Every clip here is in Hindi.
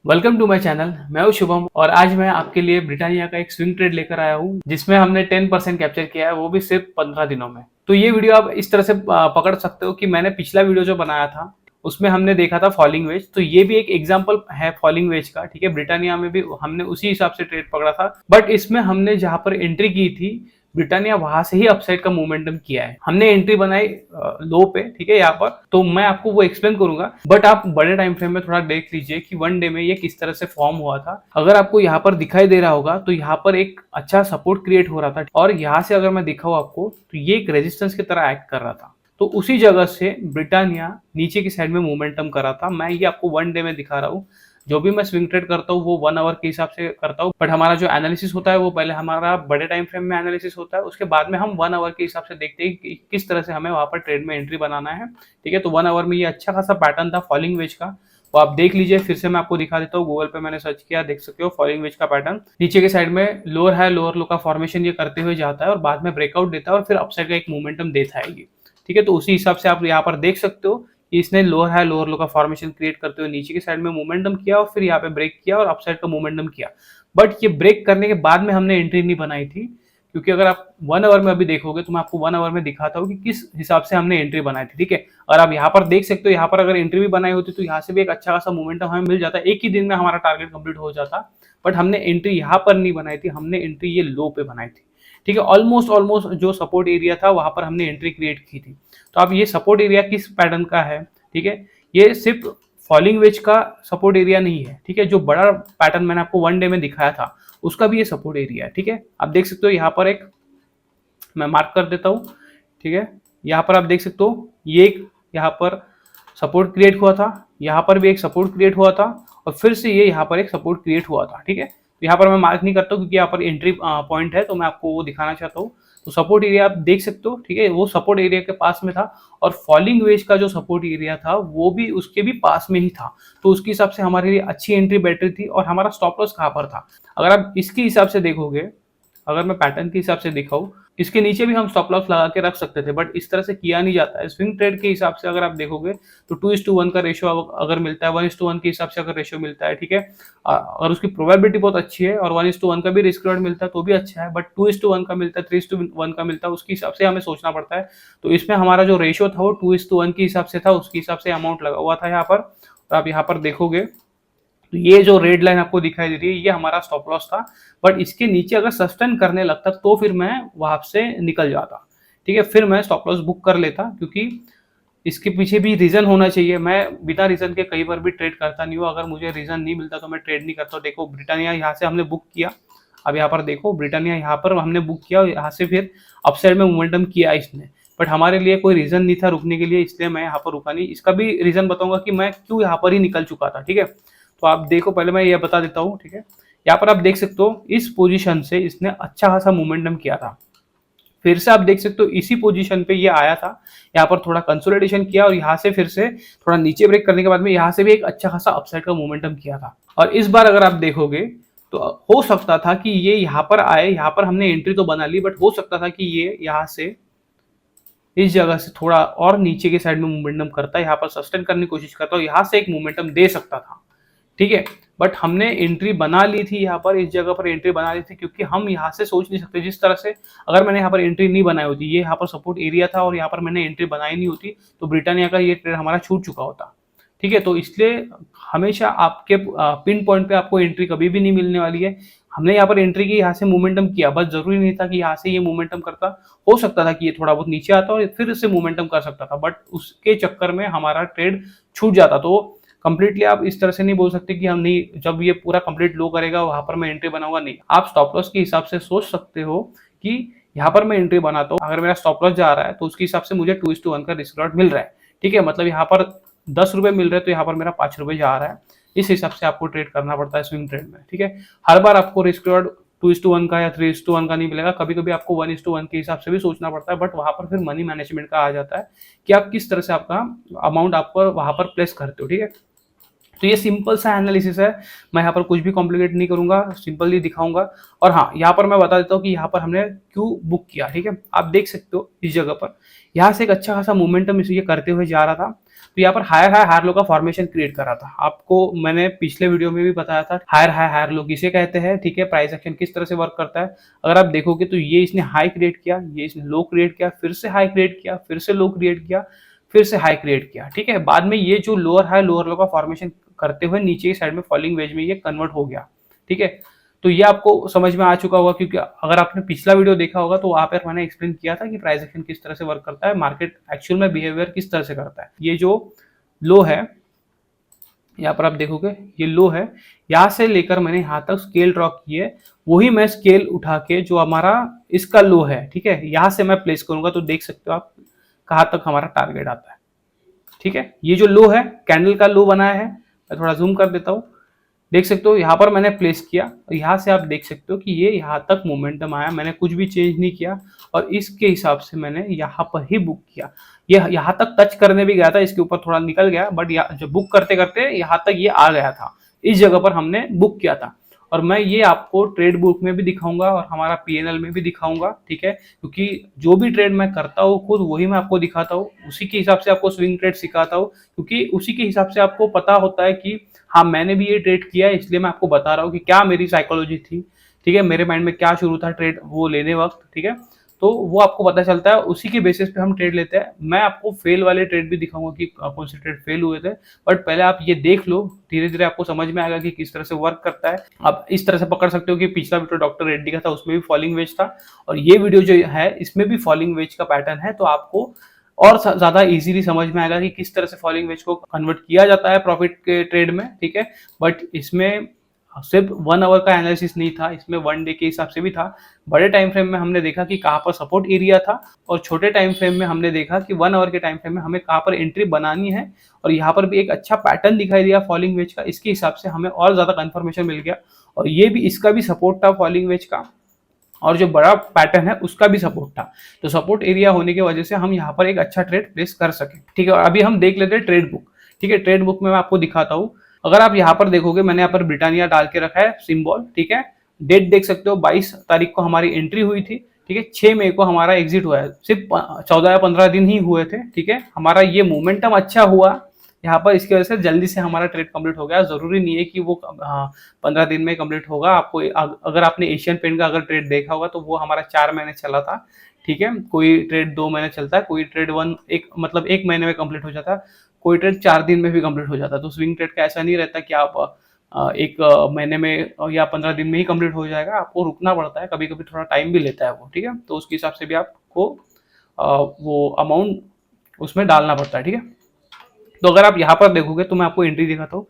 Welcome to my channel. मैं हूं शुभम और आज मैं आपके लिए ब्रिटानिया का एक स्विंग ट्रेड लेकर आया हूं जिसमें हमने 10% कैप्चर किया है, वो भी सिर्फ 15 दिनों में। तो ये वीडियो आप इस तरह से पकड़ सकते हो कि मैंने पिछला वीडियो जो बनाया था उसमें हमने देखा था फॉलिंग वेज, तो ये भी एक एग्जांपल है फॉलिंग वेज का। ठीक है, ब्रिटानिया में भी हमने उसी हिसाब से ट्रेड पकड़ा था, बट इसमें हमने जहां पर एंट्री की थी ब्रिटानिया, वहां से ही अपसाइड का मोमेंटम किया है। हमने एंट्री बनाई लो पे, ठीक है, यहाँ पर तो मैं आपको वो एक्सप्लेन करूंगा, बट आप बड़े टाइम फ्रेम में थोड़ा देख लीजिए कि वन डे में ये किस तरह से फॉर्म हुआ था। अगर आपको यहाँ पर दिखाई दे रहा होगा तो यहाँ पर एक अच्छा सपोर्ट क्रिएट हो रहा था और यहाँ से अगर मैं दिखाऊं आपको तो ये एक रेजिस्टेंस की तरह एक्ट कर रहा था। तो उसी जगह से ब्रिटानिया नीचे की साइड में मोमेंटम कर रहा था। मैं ये आपको वन डे में दिखा रहा हूँ। जो भी मैं स्विंग ट्रेड करता हूँ वो 1 आवर के हिसाब से करता हूँ, बट हमारा जो एनालिसिस होता है वो पहले हमारा बड़े टाइम फ्रेम में एनालिसिस होता है, उसके बाद में हम 1 आवर के हिसाब से देखते हैं कि किस तरह से हमें वहां पर ट्रेड में एंट्री बनाना है। ठीक है, तो 1 आवर में ये अच्छा खासा पैटर्न था फॉलिंग वेज का, वो आप देख लीजिए। फिर से मैं आपको दिखा देता हूँ, गूगल पे मैंने सर्च किया, देख सकते हो फॉलिंग वेज का पैटर्न। नीचे के साइड में लोअर हाई लोअर लो का फॉर्मेशन ये करते हुए जाता है और बाद में ब्रेकआउट देता है और फिर अपसाइड का एक मोमेंटम देता है ये। ठीक है, तो उसी हिसाब से आप यहाँ पर देख सकते हो कि इसने लोअर हाई लोअर लो का फॉर्मेशन क्रिएट करते हुए नीचे की साइड में मोमेंटम किया और फिर यहाँ पे ब्रेक किया और अपसाइड का मोमेंटम किया। बट ये ब्रेक करने के बाद में हमने एंट्री नहीं बनाई थी, क्योंकि अगर आप 1 आवर में अभी देखोगे तो मैं आपको 1 आवर में दिखाता हूँ कि किस हिसाब से हमने एंट्री बनाई थी। ठीक है, और आप यहाँ पर देख सकते हो, यहाँ पर अगर एंट्री भी बनाई होती तो यहाँ से भी एक अच्छा खासा मोमेंटम हमें मिल जाता, एक ही दिन में हमारा टारगेट कंप्लीट हो जाता। बट हमने एंट्री यहाँ पर नहीं बनाई थी, हमने एंट्री ये लो पे बनाई थी। ठीक है, ऑलमोस्ट ऑलमोस्ट जो सपोर्ट एरिया था वहां पर हमने एंट्री क्रिएट की थी। तो अब ये सपोर्ट एरिया किस पैटर्न का है? ठीक है, ये सिर्फ फॉलिंग वेज का सपोर्ट एरिया नहीं है। ठीक है, जो बड़ा पैटर्न मैंने आपको वन डे में दिखाया था उसका भी ये सपोर्ट एरिया है। ठीक है, आप देख सकते हो यहाँ पर एक मैं मार्क कर देता हूँ। ठीक है, यहाँ पर आप देख सकते हो ये एक यहाँ पर सपोर्ट क्रिएट हुआ था, यहाँ पर भी एक सपोर्ट क्रिएट हुआ था और फिर से ये यहाँ पर एक सपोर्ट क्रिएट हुआ था। ठीक है, तो यहाँ पर मैं मार्क नहीं करता हूँ क्योंकि यहाँ पर एंट्री पॉइंट है, तो मैं आपको वो दिखाना चाहता हूँ। तो सपोर्ट एरिया आप देख सकते हो, ठीक है, वो सपोर्ट एरिया के पास में था और फॉलिंग वेज का जो सपोर्ट एरिया था वो भी उसके भी पास में ही था। तो उसके हिसाब से हमारे लिए अच्छी एंट्री बैटरी थी और हमारा स्टॉप लॉस कहाँ पर था? अगर आप इसके हिसाब से देखोगे, अगर मैं पैटर्न के हिसाब से दिखाऊं, इसके नीचे भी हम स्टॉप लॉस लगा के रख सकते थे, बट इस तरह से किया नहीं जाता है। स्विंग ट्रेड के हिसाब से अगर आप देखोगे तो 2:1 का रेशियो अगर मिलता है, 1:1 के हिसाब से अगर रेशियो मिलता है, ठीक है, अगर उसकी प्रोबेबिलिटी बहुत अच्छी है और 1:1 का भी रिस्क रिवॉर्ड मिलता है तो भी अच्छा है, बट 2:1 का मिलता है, 3:1 का मिलता है, उसके हिसाब से हमें सोचना पड़ता है। तो इसमें हमारा जो रेशियो था वो 2:1 के हिसाब से था, उसके हिसाब से अमाउंट लगा हुआ था यहाँ पर। और आप यहाँ पर देखोगे तो ये जो रेड लाइन आपको दिखाई दे रही है ये हमारा स्टॉप लॉस था, बट इसके नीचे अगर सस्टेन करने लगता तो फिर मैं वहां से निकल जाता। ठीक है, फिर मैं स्टॉप लॉस बुक कर लेता, क्योंकि इसके पीछे भी रीजन होना चाहिए। मैं बिना रीजन के कई बार भी ट्रेड करता नहीं हूँ, अगर मुझे रीजन नहीं मिलता तो मैं ट्रेड नहीं करता। देखो ब्रिटानिया यहाँ से हमने बुक किया, अब यहाँ पर देखो ब्रिटानिया यहाँ पर हमने बुक किया और यहाँ से फिर अपसाइड में मोमेंटम किया इसने, बट हमारे लिए कोई रीजन नहीं था रुकने के लिए, इसलिए मैं यहाँ पर रुका नहीं। इसका भी रीजन बताऊंगा कि मैं क्यों यहाँ पर ही निकल चुका था। ठीक है, तो आप देखो, पहले मैं ये बता देता हूँ। ठीक है, यहाँ पर आप देख सकते हो इस पोजीशन से इसने अच्छा खासा मोमेंटम किया था, फिर से आप देख सकते हो इसी पोजीशन पे ये आया था, यहाँ पर थोड़ा कंसोलिडेशन किया और यहाँ से फिर से थोड़ा नीचे ब्रेक करने के बाद में यहाँ से भी एक अच्छा खासा अपसाइड का मोमेंटम किया था। और इस बार अगर आप देखोगे तो हो सकता था कि ये यहाँ पर आए, यहाँ पर हमने एंट्री तो बना ली, बट हो सकता था कि ये यहाँ से इस जगह से थोड़ा और नीचे के साइड में मोमेंटम करता है, यहाँ पर सस्टेन करने की कोशिश करता है, यहाँ से एक मोमेंटम दे सकता था। ठीक है, बट हमने एंट्री बना ली थी, यहाँ पर इस जगह पर एंट्री बना ली थी, क्योंकि हम यहाँ से सोच नहीं सकते जिस तरह से अगर मैंने यहाँ पर एंट्री नहीं बनाई होती, ये यहाँ पर सपोर्ट एरिया था और यहाँ पर मैंने एंट्री बनाई नहीं होती तो ब्रिटानिया का ये ट्रेड हमारा छूट चुका होता। ठीक है, तो इसलिए हमेशा आपके पिन पॉइंट पे आपको एंट्री कभी भी नहीं मिलने वाली है। हमने यहाँ पर एंट्री की, यहाँ से मोमेंटम किया, बस जरूरी नहीं था कि यहाँ से ये मोमेंटम करता, हो सकता था कि ये थोड़ा बहुत नीचे आता और फिर से मोमेंटम कर सकता था, बट उसके चक्कर में हमारा ट्रेड छूट जाता। तो कंप्लीटली आप इस तरह से नहीं बोल सकते कि हम नहीं, जब ये पूरा कंप्लीट लो करेगा वहां पर मैं एंट्री बनाऊंगा, नहीं। आप स्टॉप लॉस के हिसाब से सोच सकते हो कि यहाँ पर मैं एंट्री बनाता हूँ, अगर मेरा स्टॉप लॉस जा रहा है तो उसके हिसाब से मुझे 2:1 का रिस्क रिवॉर्ड मिल रहा है। ठीक है, मतलब यहाँ पर 10 रुपए मिल रहे हैं तो यहाँ पर मेरा 5 रुपए जा रहा है। इस हिसाब से आपको ट्रेड करना पड़ता है स्विंग ट्रेड में। ठीक है, हर बार आपको रिस्क रिवॉर्ड 2:1 का या 3:1 का नहीं मिलेगा, कभी कभी आपको 1:1 के हिसाब से भी सोचना पड़ता है, बट वहां पर फिर मनी मैनेजमेंट का आ जाता है कि आप किस तरह से आपका अमाउंट आप वहां पर प्लेस करते हो। ठीक है, तो ये सिंपल सा एनालिसिस है, मैं यहाँ पर कुछ भी कॉम्प्लिकेट नहीं करूंगा, सिंपली दिखाऊंगा। और हाँ, यहाँ पर मैं बता देता हूँ कि यहाँ पर हमने क्यों बुक किया। ठीक है, आप देख सकते हो इस जगह पर यहाँ से एक अच्छा खासा मोमेंटम ये करते हुए जा रहा था, तो यहाँ पर हायर हाई हायर लो का फॉर्मेशन क्रिएट करा था। आपको मैंने पिछले वीडियो में भी बताया था हायर हाई हायर लो किसे कहते हैं, ठीक है, प्राइस एक्शन किस तरह से वर्क करता है। अगर आप देखोगे तो ये इसने हाई क्रिएट किया, ये इसने लो क्रिएट किया, फिर से हाई क्रिएट किया, फिर से लो क्रिएट किया, फिर से हाई क्रिएट किया, ठीक है। बाद में ये जो लोअर हाई लोअर लो का फॉर्मेशन करते हुए नीचे की साइड में फॉलिंग वेज में ये कन्वर्ट हो गया, ठीक है। तो ये आपको समझ में आ चुका होगा, क्योंकि अगर आपने पिछला वीडियो देखा होगा तो वहां पर मैंने एक्सप्लेन किया था कि प्राइस एक्शन किस तरह से वर्क करता है, मार्केट एक्चुअल में बिहेवियर किस तरह से करता है। ये जो लो है यहाँ पर आप देखोगे ये लो है, यहाँ से लेकर मैंने यहाँ तक स्केल ड्रॉ की है, वही मैं स्केल उठा के जो हमारा इसका लो है, ठीक है, यहाँ से मैं प्लेस करूंगा तो देख सकते हो आप कहाँ तक हमारा टारगेट आता है, ठीक है। ये जो लो है कैंडल का लो बनाया है, मैं थोड़ा जूम कर देता हूँ, देख सकते हो यहाँ पर मैंने प्लेस किया और यहाँ से आप देख सकते हो कि ये यहाँ तक मोमेंटम आया, मैंने कुछ भी चेंज नहीं किया और इसके हिसाब से मैंने यहाँ पर ही बुक किया। ये यहाँ तक टच करने भी गया था, इसके ऊपर थोड़ा निकल गया, बट जब बुक करते करते यहाँ तक ये आ गया था, इस जगह पर हमने बुक किया था। और मैं ये आपको ट्रेड बुक में भी दिखाऊंगा और हमारा पीएनएल में भी दिखाऊंगा, ठीक है, क्योंकि जो भी ट्रेड मैं करता हूँ खुद वही मैं आपको दिखाता हूँ, उसी के हिसाब से आपको स्विंग ट्रेड सिखाता हूँ, क्योंकि उसी के हिसाब से आपको पता होता है कि हाँ मैंने भी ये ट्रेड किया है, इसलिए मैं आपको बता रहा हूँ कि क्या मेरी साइकोलॉजी थी, ठीक है, मेरे माइंड में क्या शुरू था ट्रेड वो लेने वक्त, ठीक है। तो वो आपको पता चलता है, उसी के बेसिस पे हम ट्रेड लेते हैं। मैं आपको फेल वाले ट्रेड भी दिखाऊंगा कि कौन से ट्रेड फेल हुए थे, बट पहले आप ये देख लो, धीरे धीरे आपको समझ में आएगा कि किस तरह से वर्क करता है। आप इस तरह से पकड़ सकते हो कि पिछला वीडियो डॉक्टर रेड्डी का था, उसमें भी फॉलिंग वेज था, और ये वीडियो जो है इसमें भी फॉलिंग वेज का पैटर्न है, तो आपको और ज्यादा इजीली समझ में आएगा कि किस तरह से फॉलिंग वेज को कन्वर्ट किया जाता है प्रॉफिट के ट्रेड में, ठीक है। बट इसमें सिर्फ 1 आवर का एनालिसिस नहीं था, इसमें 1 डे के हिसाब से भी था। बड़े टाइम फ्रेम में हमने देखा कि कहाँ पर सपोर्ट एरिया था, और छोटे टाइम फ्रेम में हमने देखा कि 1 आवर के टाइम फ्रेम में हमें कहाँ पर एंट्री बनानी है, और यहाँ पर भी एक अच्छा पैटर्न दिखाई दिया फॉलिंग वेज का, इसके हिसाब से हमें और ज्यादा कंफर्मेशन मिल गया। और ये भी इसका भी सपोर्ट था फॉलिंग वेज का, और जो बड़ा पैटर्न है उसका भी सपोर्ट था, तो सपोर्ट एरिया होने की वजह से हम यहाँ पर एक अच्छा ट्रेड प्लेस कर सके, ठीक है। और अभी हम देख लेते हैं ट्रेड बुक, ठीक है। ट्रेड बुक में मैं आपको दिखाता हूँ। अगर आप यहाँ पर देखोगे मैंने यहाँ पर ब्रिटानिया डाल के रखा है सिंबल, ठीक है। डेट देख सकते हो 22 तारीख को हमारी एंट्री हुई थी, ठीक है। 6 मई को हमारा एग्जिट हुआ है, सिर्फ 14 या 15 दिन ही हुए थे, ठीक है। हमारा ये मोमेंटम अच्छा हुआ यहाँ पर, इसकी वजह से जल्दी से हमारा ट्रेड कंप्लीट हो गया। जरूरी नहीं है कि वो 15 दिन में कंप्लीट होगा। आपको अगर आपने एशियन पेंट का अगर ट्रेड देखा होगा तो वो हमारा 4 महीने चला था, ठीक है। कोई ट्रेड 2 महीने चलता है, कोई ट्रेड मतलब 1 महीने में कंप्लीट हो जाता है, कोई ट्रेड 4 दिन में भी कंप्लीट हो जाता है। तो स्विंग ट्रेड का ऐसा नहीं रहता कि आप एक महीने में या 15 दिन में ही कंप्लीट हो जाएगा, आपको रुकना पड़ता है, कभी कभी थोड़ा टाइम भी लेता है वो, ठीक है। तो उसके हिसाब से भी आपको वो अमाउंट उसमें डालना पड़ता है, ठीक है। तो अगर आप यहाँ पर देखोगे तो मैं आपको एंट्री दिखाता हूँ।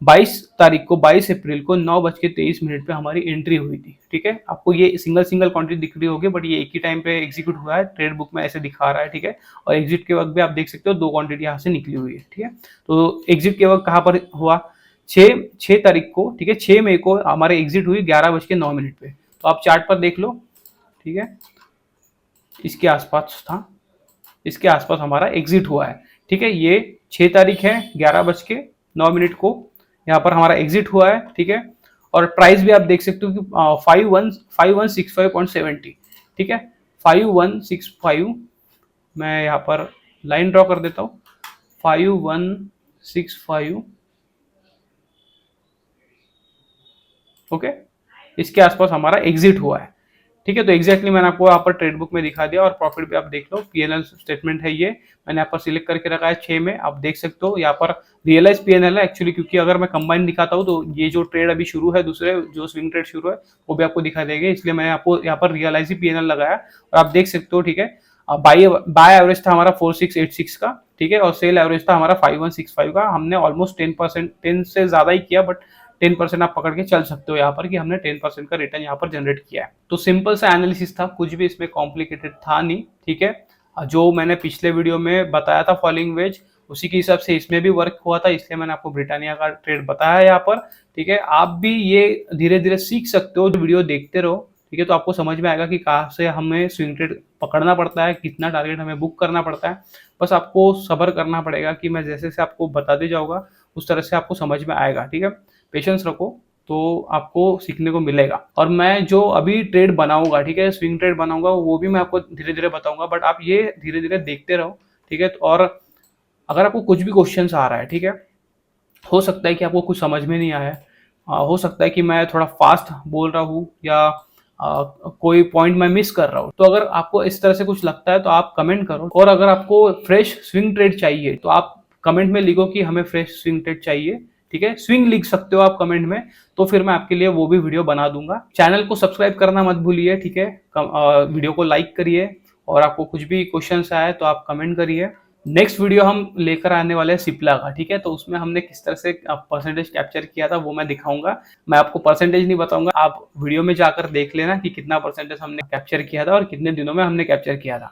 22 तारीख को 22 अप्रैल को 9:23 पे हमारी एंट्री हुई थी, ठीक है। आपको ये सिंगल सिंगल क्वांटिटी दिख रही होगी, बट ये एक ही टाइम पे एग्जीक्यूट हुआ है, ट्रेड बुक में ऐसे दिखा रहा है, ठीक है। और एग्जिट के वक्त भी आप देख सकते हो 2 क्वांटिटी यहाँ से निकली हुई है, ठीक है। तो एग्जिट के वक्त कहाँ पर हुआ, 6 तारीख को, ठीक है, 6 मई को हमारे एग्जिट हुई 11:09 पे। तो आप चार्ट पर देख लो, ठीक है, इसके आसपास था, इसके आसपास हमारा एग्जिट हुआ है, ठीक है। ये 6 तारीख है 11:09 को यहाँ पर हमारा एग्जिट हुआ है, ठीक है। और प्राइस भी आप देख सकते हो कि 5165.70, ठीक है, 5165, मैं यहाँ पर लाइन ड्रॉ कर देता हूँ, 5165, ओके, इसके आसपास हमारा एग्जिट हुआ है, ठीक है। तो एग्जैक्टली मैंने आपको यहाँ पर ट्रेड बुक में दिखा दिया, और प्रॉफिट भी आप देख लो, पीएनएल स्टेटमेंट है ये, मैंने यहाँ पर सिलेक्ट करके रखा है 6 में, आप देख सकते हो यहाँ पर रियलाइज पीएनएल है एक्चुअली, क्योंकि अगर मैं कंबाइन दिखाता हूँ तो ये जो ट्रेड अभी शुरू है, दूसरे जो स्विंग ट्रेड शुरू है वो भी आपको दिखा देंगे, इसलिए मैंने आपको यहाँ पर रियलाइज ही पीएनएल लगाया, और आप देख सकते हो, ठीक है। बाय एवरेज था हमारा 4686 का, ठीक है, और सेल एवरेज था हमारा 5165 का। हमने ऑलमोस्ट 10% से ज्यादा ही किया, बट 10% आप पकड़ के चल सकते हो यहाँ पर कि हमने 10% का रिटर्न यहाँ पर जनरेट किया है। तो सिंपल सा एनालिसिस था, कुछ भी इसमें कॉम्प्लिकेटेड था नहीं, ठीक है। जो मैंने पिछले वीडियो में बताया था फॉलिंग वेज, उसी के हिसाब से इसमें भी वर्क हुआ था, इसलिए मैंने आपको ब्रिटानिया का ट्रेड बताया है यहाँ पर, ठीक है। आप भी ये धीरे धीरे सीख सकते हो, वीडियो देखते रहो, ठीक है। तो आपको समझ में आएगा कि कहाँ से हमें स्विंग ट्रेड पकड़ना पड़ता है, कितना टारगेट हमें बुक करना पड़ता है। बस आपको सब्र करना पड़ेगा कि मैं जैसे से आपको बताते जाऊँगा उस तरह से आपको समझ में आएगा, ठीक है। पेशेंस रखो तो आपको सीखने को मिलेगा। और मैं जो अभी ट्रेड बनाऊंगा, ठीक है, स्विंग ट्रेड बनाऊंगा, वो भी मैं आपको धीरे धीरे बताऊंगा, बट आप ये धीरे धीरे देखते रहो, ठीक है। और अगर आपको कुछ भी क्वेश्चन आ रहा है, ठीक है, हो सकता है कि आपको कुछ समझ में नहीं आया है, हो सकता है कि मैं थोड़ा फास्ट बोल रहा हूँ या कोई पॉइंट मैं मिस कर रहा हूँ, तो अगर आपको इस तरह से कुछ लगता है तो आप कमेंट करो। और अगर आपको फ्रेश स्विंग ट्रेड चाहिए तो आप कमेंट में लिखो कि हमें फ्रेश स्विंग ट्रेड चाहिए, ठीक है, स्विंग लिख सकते हो आप कमेंट में, तो फिर मैं आपके लिए वो भी वीडियो बना दूंगा। चैनल को सब्सक्राइब करना मत भूलिए, ठीक है, वीडियो को लाइक करिए, और आपको कुछ भी क्वेश्चन आए तो आप कमेंट करिए। नेक्स्ट वीडियो हम लेकर आने वाले हैं सिप्ला का, ठीक है, तो उसमें हमने किस तरह से परसेंटेज कैप्चर किया था वो मैं दिखाऊंगा। मैं आपको परसेंटेज नहीं बताऊंगा, आप वीडियो में जाकर देख लेना कि कितना परसेंटेज हमने कैप्चर किया था और कितने दिनों में हमने कैप्चर किया था,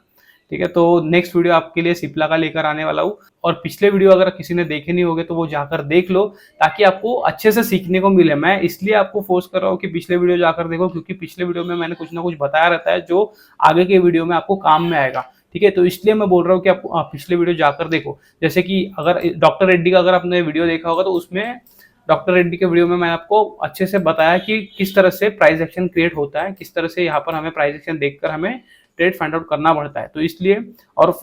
ठीक है। तो नेक्स्ट वीडियो आपके लिए सिप्ला का लेकर आने वाला हूँ, और पिछले वीडियो अगर किसी ने देखे नहीं होंगे तो वो जाकर देख लो, ताकि आपको अच्छे से सीखने को मिले। मैं इसलिए आपको फोर्स कर रहा हूँ कि पिछले वीडियो जाकर देखो, क्योंकि पिछले वीडियो में मैंने कुछ ना कुछ बताया रहता है जो आगे के वीडियो में आपको काम में आएगा, ठीक है। तो इसलिए मैं बोल रहा हूँ कि आप पिछले वीडियो जाकर देखो। जैसे कि अगर डॉक्टर रेड्डी का अगर आपने वीडियो देखा होगा तो उसमें डॉक्टर रेड्डी के वीडियो में मैंने आपको अच्छे से बताया कि किस तरह से प्राइस एक्शन क्रिएट होता है, किस तरह से यहाँ पर हमें प्राइस एक्शन देखकर हमें ट्रेड फाइंड आउट करना पड़ता है। तो इसलिए, और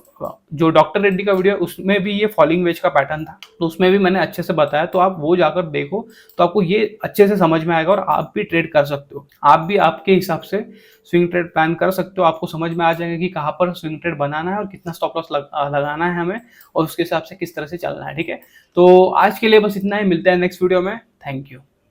जो डॉक्टर रेड्डी का वीडियो उसमें भी ये फॉलिंग वेज का पैटर्न था, तो उसमें भी मैंने अच्छे से बताया, तो आप वो जाकर देखो तो आपको ये अच्छे से समझ में आएगा और आप भी ट्रेड कर सकते हो। आप भी आपके हिसाब से स्विंग ट्रेड प्लान कर सकते हो, आपको समझ में आ जाएगा कि कहाँ पर स्विंग ट्रेड बनाना है और कितना स्टॉप लॉस लगाना है हमें, और उसके हिसाब से किस तरह से चलना है, ठीक है। तो आज के लिए बस इतना ही, मिलते हैं नेक्स्ट वीडियो में। Thank you.